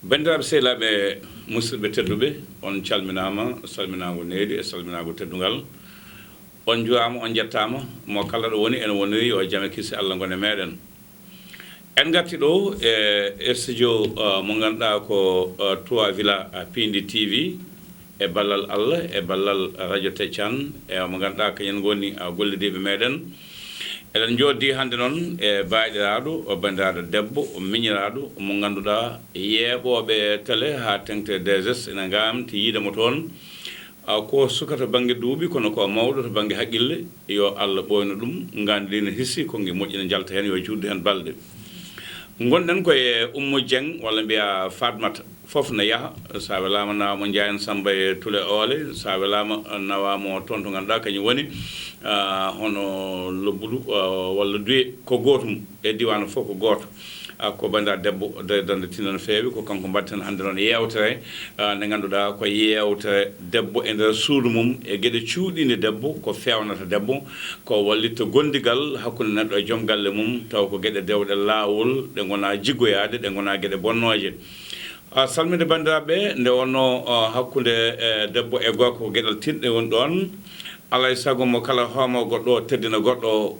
Bandiraɓe sehilaɓe musidɓe tedduɓe on calminama salminago needi e salminago teddugal on juwama on jettama mo kala ɗo woni ene woniri yo jaame kisi Allah gone meɗen en gatti ɗo e studio mo ganduɗa ko 3 villa Piindi TV e ballal Allah e ballal radio Teccan e mo ganduɗa kañen goni gollidiɓe meɗen eɗen joddi hande noon e baɗiraɗo o bandiraɗo debbo o miñiraɗo mo ganduɗa yeeɓoɓe télé ha tengte DSS ene gamti yiidemo toon ko sukata banggue duuɓi kono ko mawɗo to banggue haqqille yo Allah ɓoyno ɗum gandi ne hissi kongi moƴƴina jalta hen yo juddu hen balɗe gonɗen koye Ummu Dieng walla mbiya Fatmata foof ne yaaha sa welama nawamo Ndiayen Samba e Tule Oole sa welama nawamo toon to ganduɗa kañum woni hono Lobbudu walla Duye ko goto mum e diwan fof ko goto ko bandira debbo dande tinno no feewi ko kanko mbatten hande noon yewtere nde ganduɗa ko yewtere debbo e nder suudu mum e gueɗe cuuɗinde debbo ko fewnata debbo ko wallitta gondigal hakkude neɗɗo e joom galle mum taw ko gueɗe dewɗe laawol ɗe gona jiggoyade ɗe gona gueɗe bonnoje salminde bandiraɓe nde wonno hakkude debbo e gorko ko gueɗal tinɗe woni ɗon alay saago mo kala homo goɗɗo teddina goɗɗo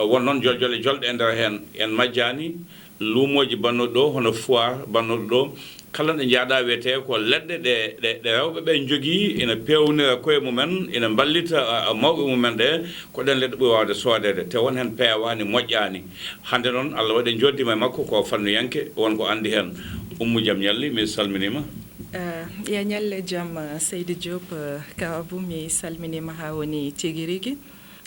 won noon joljole jolɗe e nder hen en majjani luumoji bannoɗo ɗo hono foire bannoɗo ɗo kala ɗe jaaɗa wiyete ko leɗɗe ɗe rewɓe ɓe jogui ina pewnira koye mumen ina ballita mawɓe mumen ɗe ko ɗen leɗɗe ɓuuri wawde soodede te won hen peewani moƴƴani hande noon Allah waɗi joddima e makko ko fannuyanke wonko andi hen Ummu jaam ñalli mi salminima ya ñalle jaam Seydou Diop Kawabou mi salminima ha woni tigui rigui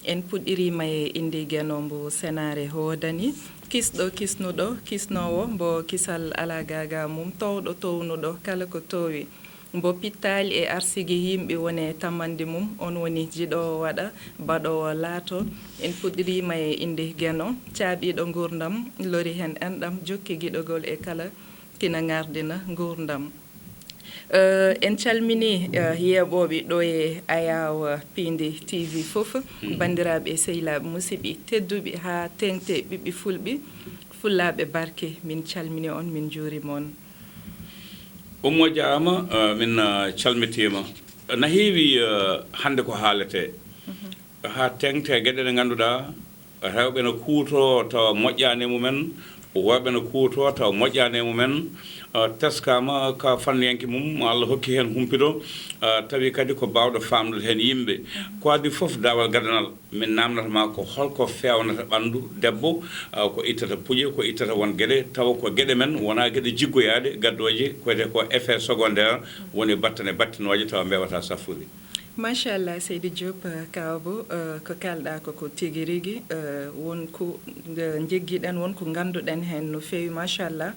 en puɗɗirima e inde guenombo sénare hoodani kisɗo kisnuɗo kisnowo mbo kisal ala gaga mum towɗo townuɗo kala ko towi mbo pittali e arsigi yimɓe woni tamande mum on woni jiɗo waɗa baɗowo laato en puɗɗirima e inde gueno caaɓiɗo gurdam lori hen enɗam jokki guiɗogol e kala kina gardina gurdam en calmini yeeɓoɓe ɗo e ayaw Piindi TV fof bandiraɓe sehilaɓe musidɓe tedduɓe ha tengte ɓiɓɓe fulɓe fullaɓe barke min calmini on min juurima on Ummu jaama min calmitima no heewi hande ko haalete ha tengte gueɗe ɗe ganduɗa rewɓe no kuuto tawa moƴƴani e mumen worɓe no kuuto tawa moƴƴani e mumen teskama ka fannuyanke mum Allah hokki hen humpido tawi kadi ko bawɗo famdude hen yimɓe ko adi foof dawal gadanal min namdatama ko holko fewnata ɓandu debbo ko ittata puuƴe ko ittata won gueɗe tawa ko gueɗe men wona gueɗe jiggoyade gaddoje koyete ko effet secondaire woni battane battinoje tawa mbewata saffude machallah Seydou Diop Kawabo ko kalɗa ko tigui rigui wonko jeggiɗen wonko ganduɗen hen no fewi machallah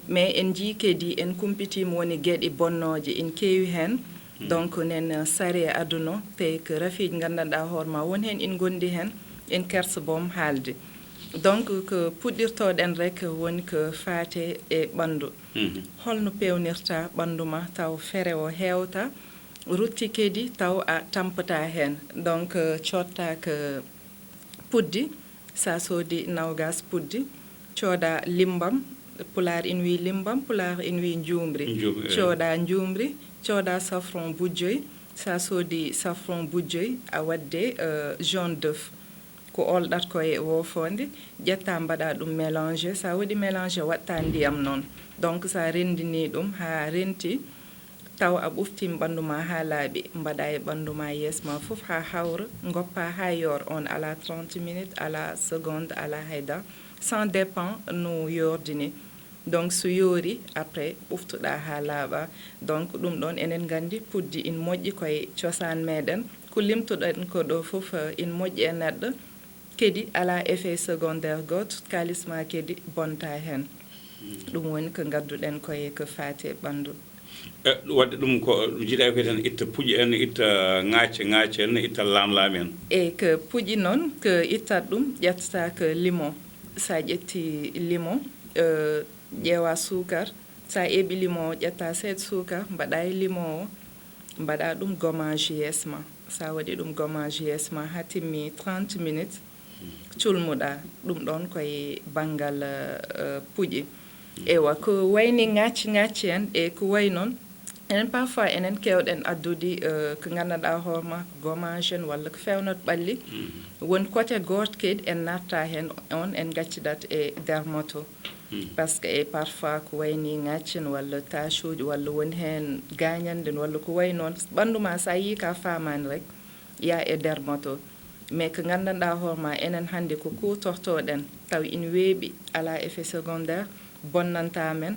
mais en jii kadi en kumpitima woni gueɗe bonnoje en keewi hen donc nen sare aduna te ko rafiji gandanɗa hoorema won hen en gondi hen en kersa boom haalde donc ko puɗɗirtoɗen rek woni ko faate e ɓandu holno pewnirta ɓandu ma taw feere o hewta rutti kadi taw a tampata hen donc cotta ko puddi sa soodi nawgas puddi cooda limbam pular in wi limbam pular in wi juumri cooda juumri cooda safron bujjoy sa soodi safron bujjoy a wadde jaune d'œuf ko olɗat koye wofonde ƴetta mbaɗa ɗum mélange sa waɗi mélange watta ndiyam noon donc sa rendini ɗum ha renti taw a ɓuftima ɓandu ma ha laaɓi mbaɗa e ɓandu ma yesma foof ha hawra goppa ha yor on ala 30 minutes ala seconde ala hayda sans dépend no yordini donc so yoori après ɓuftuɗa ha laaɓa donc ɗum ɗon enen gandi puddi in moƴƴi koye cosan meɗen ko limtuɗen ko ɗo foof in moƴƴi e neɗɗo kadi ala effet secondaire goto kalisma kadi bonta hen ɗum woni ko gadduɗen koye ko faate ɓandu wadde ɗum ko jiiɗa ko tan itta puuƴi en itta ŋaacce en itta laam en e ko puuƴi noon ko ittat ɗum ƴettata ko limon sa ƴetti limon ƴeewa sukar sa eɓi limon o ƴetta seeɗa sukar mbaɗa e limon o mbaɗa ɗum gommage yesma sa waɗi ɗum gommage yesma ha timmi 30 minutes culmuɗa ɗum ɗon koye banggal puuƴi ewa ko wayni ngacci en e ko way noon enen parfois enen kewɗen addude ko gandanɗa hoorema gommage en walla ko fewnat ɓalli won côté goto kadi en natta hen on en gaccidat e dermoto par ce que e parfois ko wayni ngaccen walla tache uji walla woni hen gagnanden walla ko way noon ɓanduma sa yi ka famani rek ya e dermoto mais ko gandanɗa hoorema enen hannde ko kutortoɗen taw ina weeɓi ala effet secondaire bonnanta men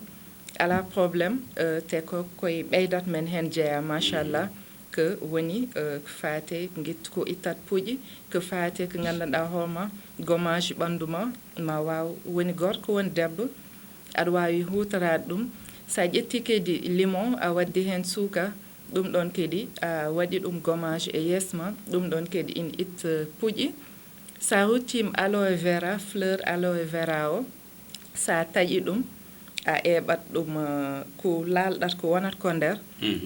ala probléme te ko koye ɓeydat men hen jeeya machallah que woni ko faate guittu ko ittat puuƴi ko faate ko gandanɗa hoorema gommage ɓanduma ma waw woni gorko woni debbo aɗa wawi hutorade ɗum sa ƴetti kadi limon a waddi hen suukar ɗum ɗon kadi a waɗi ɗum gommage e yesma ɗum ɗon kadi ina itta puuƴi sa ruttima aloe vera fleur aloe vera o sa taƴi ɗum a eɓat ɗum ko lalɗat ko wonat ko nder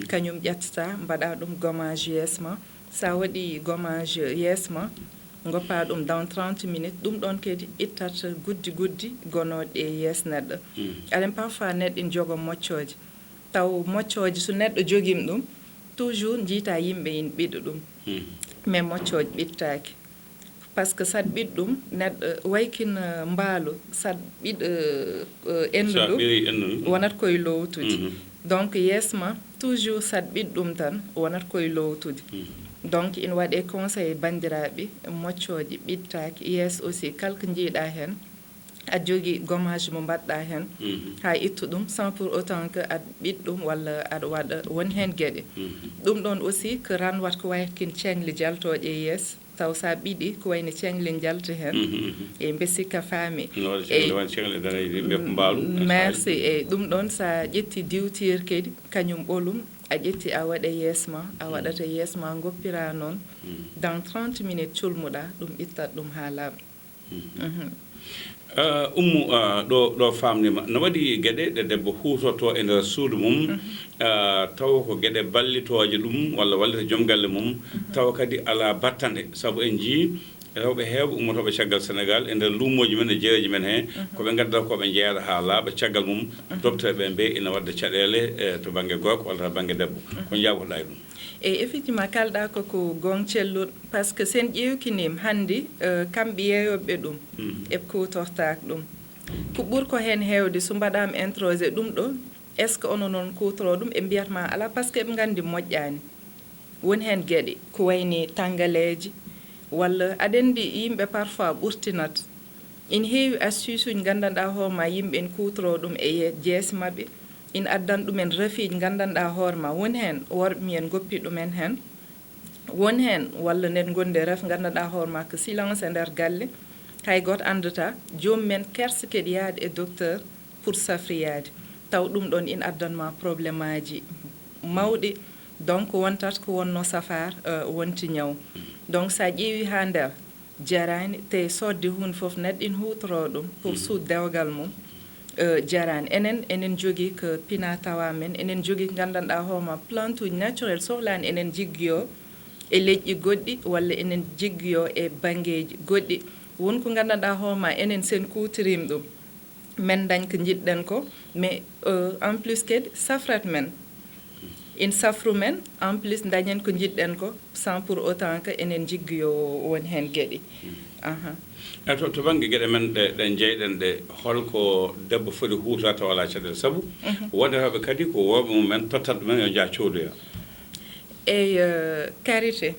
kañum ƴettata mbaɗa ɗum gommage yesma sa waɗi gommage yesma goppa ɗum dans 30 minutes ɗum ɗon kadi ittat guddi gonoɗe e yes neɗɗo aɗen parfois neɗɗo ina jogo moccoje taw moccoje so neɗɗo jogima ɗum toujours jiita yimɓe ina ɓiɗa ɗum mais moccoje ɓittaki par ce que saɗa ɓiɗ ɗum neɗɗo waykina mbaalu saɗa ɓiɗa endudu wonat koye lowtude donc yesma toujours saɗa ɓiɗ ɗum tan wonat koye lowtude donc ina waɗe conseil bandiraɓe moccoje ɓittaki yes aussi kala ko jiiɗa hen a jogui gommage mo mbaɗɗa hen ha ittu ɗum sans pour autant que aɗa ɓiɗ ɗum walla aɗa waɗa woni hen gueɗe ɗum ɗon aussi ko ran wat ko wayatkin cengle jaltoje e yes taw sa ɓiɗi ko wayno cengle jalta hen e bessikka faami merci e ɗum ɗon sa ƴetti diwtir kadi kañum ɓolum a ƴetti a waɗa yesma a waɗata yesma goppira noon dans 30 minutes culmuɗa ɗum ittat ɗum ha laaɓa Ummu ɗo famnima no waɗi gueɗe ɗe debbo huutorto e nder suudu mum taw ko gueɗe ballitoje ɗum walla wallita joom galle mum taw kadi ala battande saabu en jii rewɓe heewɓe ummotoɓe caggal Sénégal e nder luumoji men e jeereji men he koɓe ganduɗa koɓe jeeyata ha laaɓa caggal mum docteur ɓe ina wadda caɗele to banggue gorko walla to banggue debbo ko jaabotoɗa e ɗum e effectivement kalɗa koko gon celluɗo par ce que sen ƴewkinim hannde kamɓe yeeyoɓe ɗum eɓe kutortaka ɗum ko ɓuuri ko hen heewde so mbaɗama introsé ɗum ɗo est ce que ono noon kutoro ɗum ɓe mbiyatma ala par ce que eɓe gandi moƴƴani woni hen gueɗe ko wayni tanggaleji walla aɗa andi yimɓe parfois ɓurtinat ina heewi astuce uji gandanɗa hoorema yimɓe en kutoro ɗum e jeese mabɓe ina addan ɗumen rafiiji gandanɗa hoorema woni hen worɓe miyen goppi ɗumen hen woni hen walla nden gonde ref gandanɗa hoorema ko silence e nder galle hay goto andata jomumen kersa kadi yaade e docteur pour safriyade taw ɗum ɗon ina addanma probléme aji mawɗi donc wontat ko wonno safar wonti ñaw donc sa ƴeewi ha nder jarani te sodde hunde foof neɗɗo ina hutoro ɗum pour suud dewgal mum jarani enen jogui ko pina tawa men enen jogui ko gandanɗa hoorema plante uji naturel sohlani enen jiggoyo e leƴƴi goɗɗi walla enen jiggoyo e banggueji goɗɗi wonko gandanɗa hoorema enen sen kutorima ɗum men dañ ko jiɗɗen ko mais en plus kadi safrat men in safru men en plus dañen ko jiɗɗen ko sans pour autant que enen jiggoyo woni hen gueɗe to banggue gueɗe men ɗe jeyɗen ɗe holko debbo foti huuta taw ala caɗele saabu wonde rewɓe kadi ko worɓe mumen tottat ɗumen yo jaa codoya eyi karité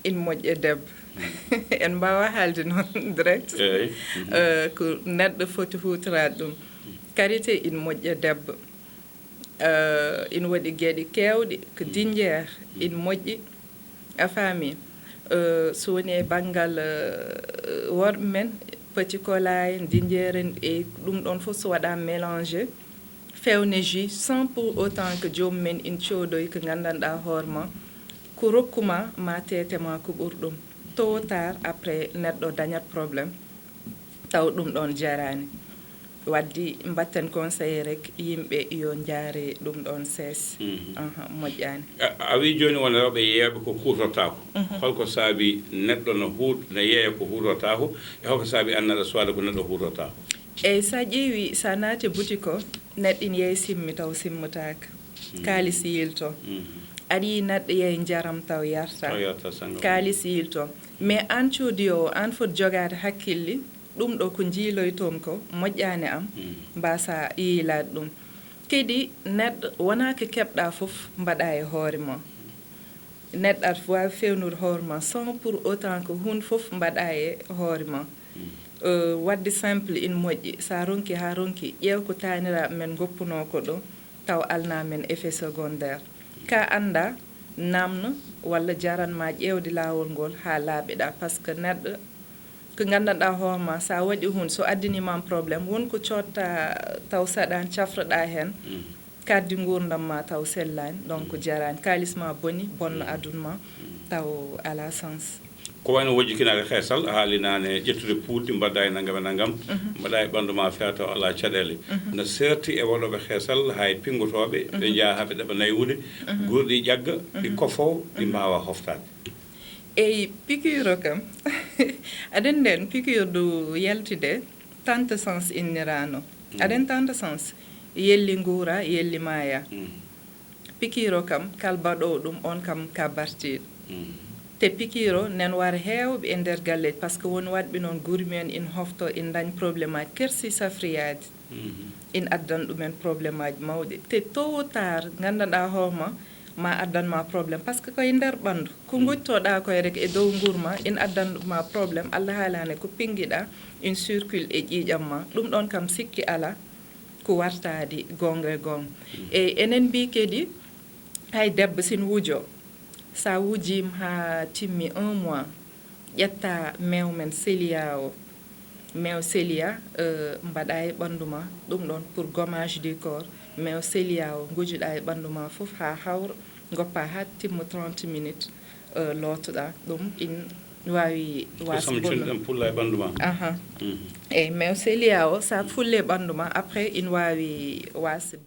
ina moƴƴe debbo en mbawa haalde noon direct ko neɗɗo foti hutorade ɗum karité ina moƴƴe debbo ina waɗi gueɗe kewɗe ko Dieng ina moƴƴi a faami so woni e banggal worɓe men petit cola en Dieng en e ɗum ɗon fof so waɗa mélangé fewne jus sans pour autant que jomumen ina codoy ko gandanɗa hoorema ko rokkuma ma tetema ko ɓuuri ɗum tôt ou tard après neɗɗo dañat probléme taw ɗum ɗon jarani waddi mbatten conseillé rek yimɓe yo jaare ɗum ɗon sees moƴƴani a wi joni won rewɓe yeeɓe ko hutortako holko saabi neɗɗo no yeeya ko hutortako e holko saabi an neɗɗo suwade ko neɗɗo hutortako eyyi sa ƴeewi sa naati boutique o neɗɗo ina yeeyi simmi taw simmotaka kaalis yilto aɗa yi neɗɗo yeeyi jaram taw yarta kaalis yilto mais an coodi o an foti jogade hakkille ɗum ɗo ko jiiloytom ko moƴƴani am mbasa yiilade ɗum kadi neɗɗo wona ko keɓɗa fof mbaɗa e hoore ma neɗɗo aɗa wawi fewnude hoore ma sans pour autant que hunde fof mbaɗa e hoore ma wadde simple ina moƴƴi sa ronki ha ronki ƴeew ko taniraɓe men goppuno ko ɗo taw alna men effet secondaire ka anda namno walla jaranma ƴeewde lawol ngol ha laaɓeɗa par ce que neɗɗo ko gandanɗa hoorema sa waɗi hunde so addinima probléme wonko cotta taw saɗani cafroɗa hen kaddi gurdam ma taw sellani donc jarani kalisma boni bonno aduna ma taw ala sens ko wayno wojjikinade heesal haalinane ƴettude puuɗɗi mbaɗa e naggam e naggam mbaɗa e ɓandu ma feewa taw ala caɗele no serti e waɗoɓe heesal hay pingotoɓe ɓe jaaha ɓe ɗeɓa naywude gurɗi ƴagga ɗi kofo ɗi mbawa hoftade eyyi piqûre kam aɗen nden piqûre du yaltide tante sens innirano aɗen tante sens yelli guura yelli maaya piqûre kam kal baɗowo ɗum on kam ka bartiɗo te piqûre nen wara heewɓe e nder galleji par ce que woni waɗɓe noon guuri mumen ina hofto ina dañ probléme aji kersi safriyade ina addan ɗumen probléme aji mawɗi te tôt ou tard gandanɗa hoorema ma addanma probléme par ce que koye nder ɓandu ko goctoɗa koye rek e dow guurma ina addanma probléme allah haalani ko pinguiɗa une circule e ƴiiƴam ma ɗum ɗon kam sikki ala ko wartadi gonga e gonga eyyi enen mbi kadi hay debbo sine wuujo sa wujima ha timmi 1 mois ƴetta mew men sélia o mew sélia mbaɗa e ɓandu ma ɗum ɗon pour gommage du corps mew sélia o gujuɗa e ɓandu ma fof ha hawra goppa ha timma 30 minutes lootoɗa ɗum in wawi wasbonno pulla e ɓandu ma eyyi mew sélia o sa fulle ɓandu ma après in wawi wasde